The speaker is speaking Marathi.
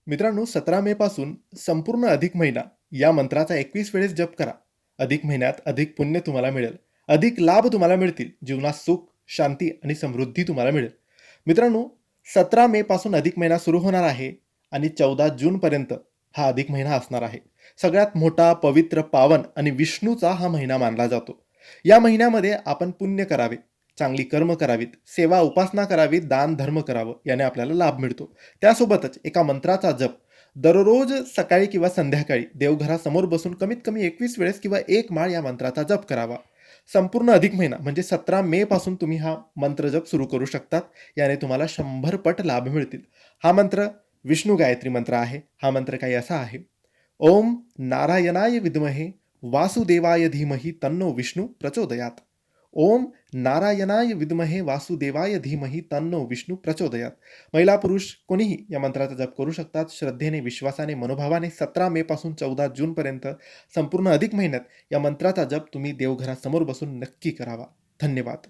मित्रांनो, 17 मे पासून संपूर्ण अधिक महिना या मंत्राचा 21 वेळेस जप करा. अधिक महिन्यात अधिक पुण्य तुम्हाला मिळेल. अधिक लाभ तुम्हाला मिळतील. जीवनात सुख, शांती आणि समृद्धी तुम्हाला मिळेल. मित्रांनो, 17 मे पासून अधिक महिना सुरू होणार आहे आणि 14 जूनपर्यंत हा अधिक महिना असणार आहे. सगळ्यात मोठा, पवित्र, पावन आणि विष्णूचा हा महिना मानला जातो. या महिन्यामध्ये आपण पुण्य करावे, चांगली कर्म करावीत, सेवा उपासना करावीत, दान धर्म करावं, याने आपल्याला लाभ मिळतो. त्यासोबतच एका मंत्राचा जप दररोज सकाळी किंवा संध्याकाळी देवघरासमोर बसून कमीत कमी 21 वेळेस किंवा एक माळ या मंत्राचा जप करावा. संपूर्ण अधिक महिना म्हणजे 17 मे पासून तुम्ही हा मंत्र जप सुरू करू शकतात. याने तुम्हाला 100 पट लाभ मिळतील. हा मंत्र विष्णू गायत्री मंत्र आहे. हा मंत्र काही असा आहे: ओम नारायणाय विद्महे वासुदेवाय धीमहि तन्नो विष्णू प्रचोदयात. ओम नारायणाय विद्महे वासुदेवाय धीमहि तन्नो विष्णू प्रचोदयात. महिला पुरुष कोणीही या मंत्राचा जप करू शकतात. श्रद्धेने, विश्वासाने, मनोभावाने 17 मे पासून 14 जूनपर्यंत संपूर्ण अधिक महिन्यात या मंत्राचा जप तुम्ही देवघरासमोर बसून नक्की करावा. धन्यवाद.